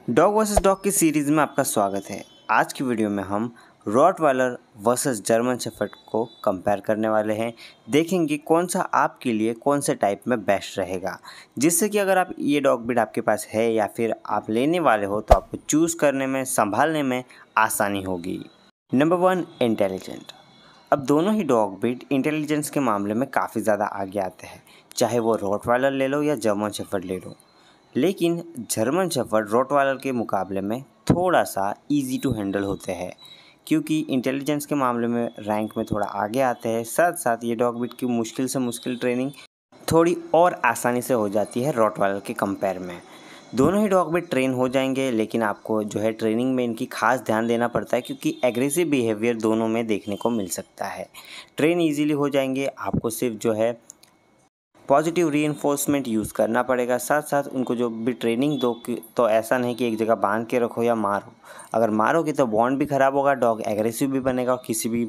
Dog versus dog की series में आपका स्वागत है। आज की वीडियो में हम रॉटवाइलर वर्सेस जर्मन शेफर्ड को कंपेयर करने वाले हैं। देखेंगे कौन सा आपके लिए कौन से टाइप में बेस्ट रहेगा, जिससे कि अगर आप ये डॉग ब्रीड आपके पास है या फिर आप लेने वाले हो तो आपको चूज़ करने में, संभालने में आसानी होगी। Number 1, intelligent. अब दोनों ही डॉग ब्रीड इंटेलिजेंस के मामले में काफ़ी ज़्यादा आगे आते हैं, चाहे वो रॉटवाइलर ले लो या जर्मन शेफर्ड ले लो। लेकिन जर्मन शेफर्ड रॉटवाइलर के मुकाबले में थोड़ा सा इजी टू हैंडल होते हैं, क्योंकि इंटेलिजेंस के मामले में रैंक में थोड़ा आगे आते हैं। साथ साथ ये डॉग ब्रीड की मुश्किल से मुश्किल ट्रेनिंग थोड़ी और आसानी से हो जाती है रॉटवाइलर के कंपेयर में। दोनों ही डॉग ब्रीड ट्रेन हो जाएंगे, लेकिन आपको जो है ट्रेनिंग में इनकी खास ध्यान देना पड़ता है, क्योंकि एग्रेसिव बिहेवियर दोनों में देखने को मिल सकता है। ट्रेन ईजीली हो जाएंगे, आपको सिर्फ जो है पॉजिटिव रीइंफोर्समेंट यूज़ करना पड़ेगा। साथ साथ उनको जो भी ट्रेनिंग दो तो ऐसा नहीं कि एक जगह बांध के रखो या मारो। अगर मारोगे तो बॉन्ड भी ख़राब होगा, डॉग एग्रेसिव भी बनेगा और किसी भी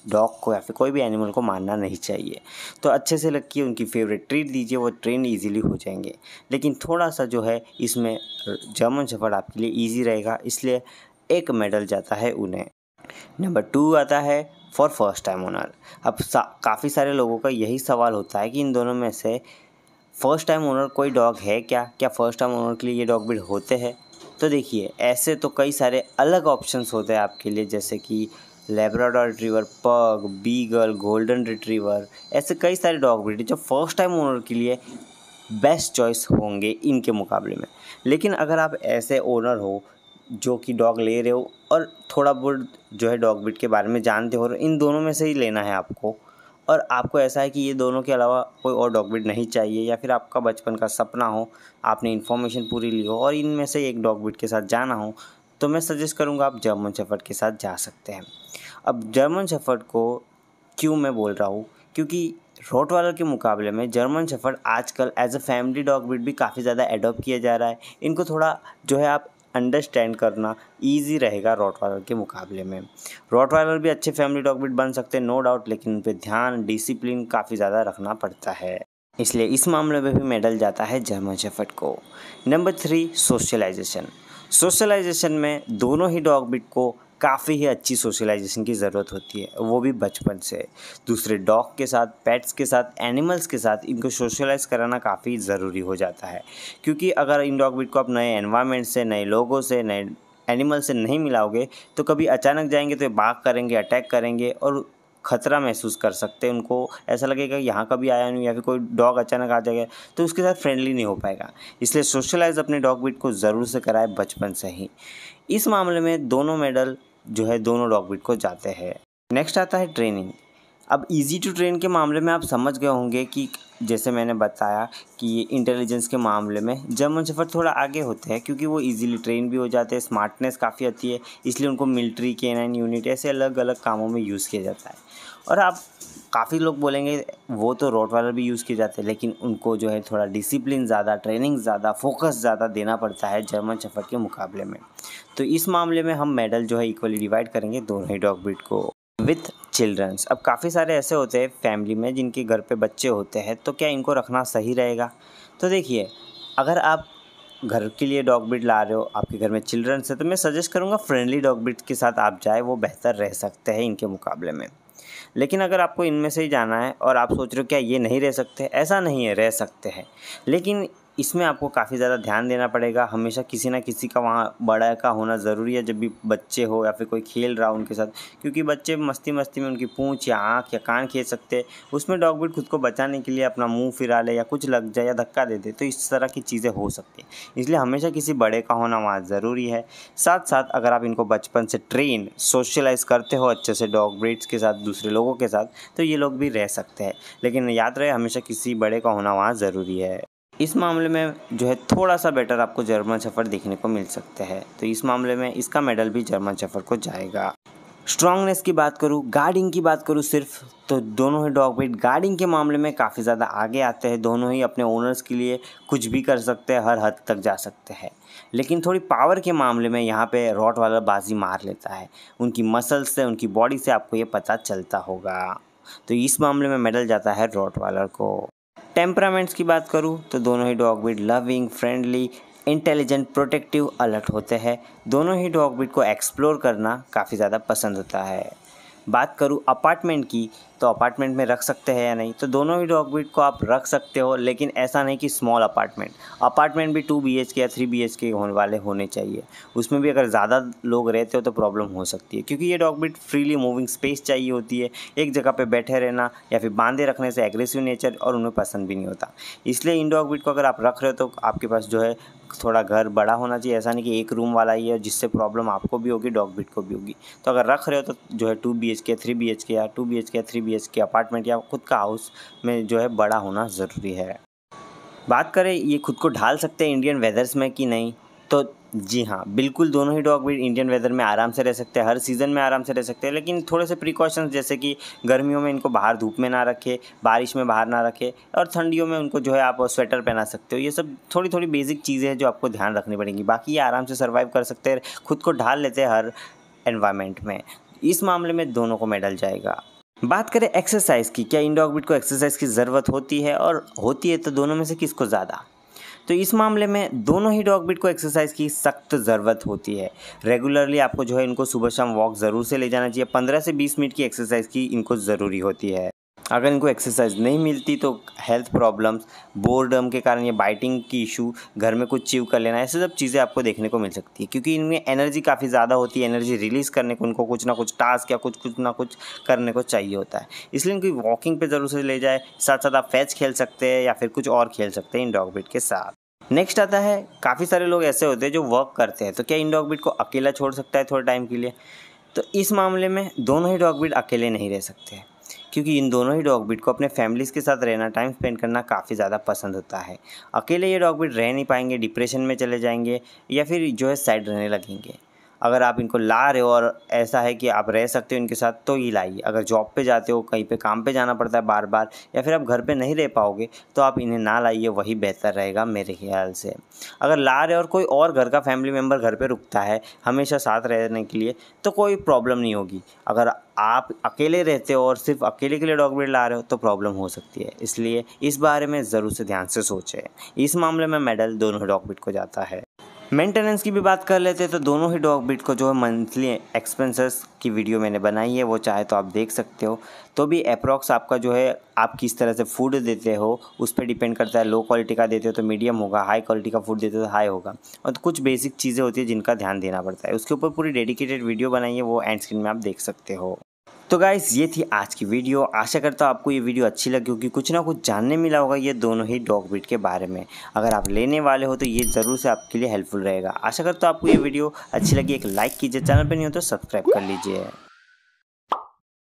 डॉग को या फिर कोई भी एनिमल को मारना नहीं चाहिए। तो अच्छे से रखिए, उनकी फेवरेट ट्रीट दीजिए, वो ट्रेन ईजिली हो जाएंगे। लेकिन थोड़ा सा जो है इसमें जर्मन शेफर्ड आपके लिए ईजी रहेगा, इसलिए एक मेडल जाता है उन्हें। नंबर 2 आता है फॉर फर्स्ट टाइम ओनर। अब काफ़ी सारे लोगों का यही सवाल होता है कि इन दोनों में से फ़र्स्ट टाइम ओनर कोई डॉग है क्या फ़र्स्ट टाइम ओनर के लिए ये डॉग ब्रीड होते हैं। तो देखिए, ऐसे तो कई सारे अलग ऑप्शंस होते हैं आपके लिए, जैसे कि लैब्राडोर रिट्रीवर, पग, बीगल, गोल्डन रिट्रीवर। ऐसे कई सारे डॉग ब्रीड जो फर्स्ट टाइम ओनर के लिए बेस्ट चॉइस होंगे इनके मुकाबले में। लेकिन अगर आप ऐसे ओनर हो जो कि डॉग ले रहे हो और थोड़ा बहुत जो है डॉग ब्रीड के बारे में जानते हो, इन दोनों में से ही लेना है आपको, और आपको ऐसा है कि ये दोनों के अलावा कोई और डॉग ब्रीड नहीं चाहिए, या फिर आपका बचपन का सपना हो, आपने इन्फॉर्मेशन पूरी ली हो और इनमें से एक डॉग ब्रीड के साथ जाना हो, तो मैं सजेस्ट करूँगा आप जर्मन शेफर्ड के साथ जा सकते हैं। अब जर्मन शेफर्ड को क्यों मैं बोल रहा हूँ, क्योंकि रॉटवाइलर के मुकाबले में जर्मन शेफर्ड आजकल as a family dog breed भी काफ़ी ज़्यादा एडॉप्ट किया जा रहा है। इनको थोड़ा जो है आप अंडरस्टैंड करना ईजी रहेगा रॉटवाइलर के मुकाबले में। रॉटवाइलर भी अच्छे फैमिली डॉग ब्रीड बन सकते हैं, नो डाउट, लेकिन उन पर ध्यान, डिसिप्लिन काफ़ी ज़्यादा रखना पड़ता है, इसलिए इस मामले में भी मेडल जाता है जर्मन शेफर्ड को। Number 3, socialisation. सोशलाइजेशन में दोनों ही डॉग ब्रीड को काफ़ी ही अच्छी सोशलाइजेशन की ज़रूरत होती है, वो भी बचपन से। दूसरे डॉग के साथ, पेट्स के साथ, एनिमल्स के साथ इनको सोशलाइज कराना काफ़ी ज़रूरी हो जाता है, क्योंकि अगर इन डॉग ब्रीड को आप नए एनवायरनमेंट से, नए लोगों से, नए एनिमल से नहीं मिलाओगे तो कभी अचानक जाएंगे तो ये भाग करेंगे, अटैक करेंगे और खतरा महसूस कर सकते हैं। उनको ऐसा लगेगा यहाँ कभी आया नहीं, या फिर कोई डॉग अचानक आ जाएगा तो उसके साथ फ्रेंडली नहीं हो पाएगा। इसलिए सोशलाइज अपने डॉग ब्रीड को ज़रूर से कराए बचपन से ही। इस मामले में दोनों मेडल जो है दोनों डॉग ब्रीड को जाते हैं। नेक्स्ट आता है ट्रेनिंग। अब इजी टू ट्रेन के मामले में आप समझ गए होंगे कि जैसे मैंने बताया कि इंटेलिजेंस के मामले में जर्मन शेफर्ड थोड़ा आगे होते हैं, क्योंकि वो इजीली ट्रेन भी हो जाते हैं, स्मार्टनेस काफ़ी आती है, इसलिए उनको मिलिट्री, कैनाइन यूनिट ऐसे अलग अलग कामों में यूज़ किया जाता है। और आप काफ़ी लोग बोलेंगे वो तो रॉटवाइलर भी यूज़ किए जाते हैं, लेकिन उनको जो है थोड़ा डिसिप्लिन ज़्यादा, ट्रेनिंग ज़्यादा, फोकस ज़्यादा देना पड़ता है जर्मन शेफर्ड के मुकाबले में। तो इस मामले में हम मेडल जो है इक्वली डिवाइड करेंगे दोनों ही डॉग ब्रीड को। With childrens. अब काफ़ी सारे ऐसे होते हैं फैमिली में जिनके घर पे बच्चे होते हैं, तो क्या इनको रखना सही रहेगा? तो देखिए, अगर आप घर के लिए डॉग ब्रीड ला रहे हो, आपके घर में चिल्ड्रंस है, तो मैं सजेस्ट करूँगा फ्रेंडली डॉग ब्रीड के साथ आप जाए, वो बेहतर रह सकते हैं इनके मुकाबले में। लेकिन अगर आपको इनमें से ही जाना है और आप सोच रहे हो क्या ये नहीं रह सकते, ऐसा नहीं है, रह सकते हैं, लेकिन इसमें आपको काफ़ी ज़्यादा ध्यान देना पड़ेगा। हमेशा किसी ना किसी का वहाँ बड़ा का होना ज़रूरी है जब भी बच्चे हो या फिर कोई खेल रहा हो उनके साथ, क्योंकि बच्चे मस्ती मस्ती में उनकी पूँछ या आँख या कान खींच सकते हैं। उसमें डॉग ब्रीड खुद को बचाने के लिए अपना मुंह फिरा ले या कुछ लग जाए या धक्का दे दे, तो इस तरह की चीज़ें हो सकती हैं। इसलिए हमेशा किसी बड़े का होना वहाँ ज़रूरी है। साथ साथ अगर आप इनको बचपन से ट्रेन, सोशलाइज करते हो अच्छे से डॉग ब्रीड्स के साथ, दूसरे लोगों के साथ, तो ये लोग भी रह सकते हैं। लेकिन याद रहे, हमेशा किसी बड़े का होना वहाँ ज़रूरी है। इस मामले में जो है थोड़ा सा बेटर आपको जर्मन शेफर्ड देखने को मिल सकते हैं, तो इस मामले में इसका मेडल भी जर्मन शेफर्ड को जाएगा। स्ट्रॉन्गनेस की बात करूँ, गार्डिंग की बात करूँ सिर्फ, तो दोनों ही डॉग ब्रीड गार्डिंग के मामले में काफ़ी ज़्यादा आगे आते हैं। दोनों ही अपने ओनर्स के लिए कुछ भी कर सकते हैं, हर हद तक जा सकते हैं। लेकिन थोड़ी पावर के मामले में यहाँ पे रॉटवाइलर बाजी मार लेता है। उनकी मसल्स से, उनकी बॉडी से आपको ये पता चलता होगा। तो इस मामले में मेडल जाता है रॉटवाइलर को। टेम्परामेंट्स की बात करूँ तो दोनों ही dog breed loving, friendly intelligent, protective, alert होते हैं। दोनों ही डॉग ब्रीड को एक्सप्लोर करना काफ़ी ज़्यादा पसंद होता है। बात करूँ अपार्टमेंट की, तो अपार्टमेंट में रख सकते हैं या नहीं, तो दोनों ही डॉग ब्रीड को आप रख सकते हो, लेकिन ऐसा नहीं कि स्मॉल अपार्टमेंट भी 2 BHK या 3 BHK होने वाले होने चाहिए। उसमें भी अगर ज़्यादा लोग रहते हो तो प्रॉब्लम हो सकती है, क्योंकि ये dog breed freely moving space चाहिए होती है। एक जगह पे बैठे रहना या फिर बांधे रखने से एग्रेसिव नेचर और उन्हें पसंद भी नहीं होता। इसलिए इन डॉग ब्रीड को अगर आप रख रहे हो तो आपके पास जो है थोड़ा घर बड़ा होना चाहिए। ऐसा नहीं कि एक रूम वाला ही है जिससे प्रॉब्लम आपको भी होगी, डॉग ब्रीड को भी होगी। तो अगर रख रहे हो तो जो है 2 BHK, 3 BHK या 2 BHK या 3 BHK अपार्टमेंट या खुद का हाउस में जो है बड़ा होना ज़रूरी है। बात करें ये खुद को ढाल सकते हैं इंडियन वेदर्स में कि नहीं, तो जी हाँ, बिल्कुल दोनों ही डॉग ब्रीड इंडियन वेदर में आराम से रह सकते हैं, हर सीज़न में आराम से रह सकते हैं। लेकिन थोड़े से प्रिकॉशंस, जैसे कि गर्मियों में इनको बाहर धूप में ना रखें, बारिश में बाहर ना रखें, और ठंडियों में उनको जो है आप स्वेटर पहना सकते हो। ये सब थोड़ी थोड़ी बेसिक चीज़ें हैं जो आपको ध्यान रखनी पड़ेंगी। बाकी ये आराम से सर्वाइव कर सकते हैं, खुद को ढाल लेते हैं हर एनवायरनमेंट में। इस मामले में दोनों को मेडल जाएगा। बात करें एक्सरसाइज़ की, क्या इन डॉग ब्रीड को एक्सरसाइज की ज़रूरत होती है, और होती है तो दोनों में से किसको ज़्यादा? तो इस मामले में दोनों ही डॉग ब्रीड को एक्सरसाइज की सख्त ज़रूरत होती है। रेगुलरली आपको जो है इनको सुबह शाम वॉक ज़रूर से ले जाना चाहिए। 15 से 20 मिनट की एक्सरसाइज की इनको ज़रूरी होती है। अगर इनको एक्सरसाइज नहीं मिलती तो हेल्थ प्रॉब्लम्स, बोर्डम के कारण ये बाइटिंग की इशू, घर में कुछ च्यू कर लेना, ऐसे सब चीज़ें आपको देखने को मिल सकती है, क्योंकि इनमें एनर्जी काफ़ी ज़्यादा होती है। एनर्जी रिलीज़ करने को इनको कुछ ना कुछ टास्क या कुछ ना कुछ करने को चाहिए होता है। इसलिए इनकी वॉकिंग पे ज़रूर से ले जाए। साथ साथ आप फैच खेल सकते हैं या फिर कुछ और खेल सकते हैं इन डॉग ब्रीड के साथ। नेक्स्ट आता है, काफ़ी सारे लोग ऐसे होते हैं जो वर्क करते हैं, तो क्या इन डॉग ब्रीड को अकेला छोड़ सकता है थोड़े टाइम के लिए? तो इस मामले में दोनों ही डॉग ब्रीड अकेले नहीं रह सकते, क्योंकि इन दोनों ही डॉग ब्रीड को अपने फैमिलीज़ के साथ रहना, टाइम स्पेंड करना काफ़ी ज़्यादा पसंद होता है। अकेले ये डॉग ब्रीड रह नहीं पाएंगे, डिप्रेशन में चले जाएंगे या फिर जो है साइड रहने लगेंगे। अगर आप इनको ला रहे हो और ऐसा है कि आप रह सकते हो इनके साथ, तो ही लाइए। अगर जॉब पे जाते हो, कहीं पे काम पे जाना पड़ता है बार बार, या फिर आप घर पे नहीं रह पाओगे, तो आप इन्हें ना लाइए, वही बेहतर रहेगा मेरे ख्याल से। अगर ला रहे हो और कोई और घर का फैमिली मेम्बर घर पे रुकता है हमेशा साथ रहने के लिए, तो कोई प्रॉब्लम नहीं होगी। अगर आप अकेले रहते हो और सिर्फ अकेले के लिए डॉग ब्रीड ला रहे हो तो प्रॉब्लम हो सकती है। इसलिए इस बारे में ज़रूर से ध्यान से सोचें। इस मामले में मेडल दोनों डॉग ब्रीड को जाता है। मेंटेनेंस की भी बात कर लेते हैं, तो दोनों ही डॉग ब्रीड को जो है मंथली एक्सपेंसेस की वीडियो मैंने बनाई है, वो चाहे तो आप देख सकते हो। तो भी अप्रॉक्स आपका जो है आप किस तरह से फूड देते हो उस पर डिपेंड करता है। लो क्वालिटी का देते हो तो मीडियम होगा, हाई क्वालिटी का फूड देते हो तो हाई होगा। और तो कुछ बेसिक चीज़ें होती है जिनका ध्यान देना पड़ता है। उसके ऊपर पूरी डेडिकेटेड वीडियो बनाई है, वो एंड स्क्रीन में आप देख सकते हो। तो गाइस, ये थी आज की वीडियो। आशा करता हूँ आपको ये वीडियो अच्छी लगी होगी, कुछ ना कुछ जानने मिला होगा ये दोनों ही डॉग ब्रीड के बारे में। अगर आप लेने वाले हो तो ये ज़रूर से आपके लिए हेल्पफुल रहेगा। आशा करता हूँ आपको ये वीडियो अच्छी लगी। एक लाइक कीजिए, चैनल पर नहीं हो तो सब्सक्राइब कर लीजिए।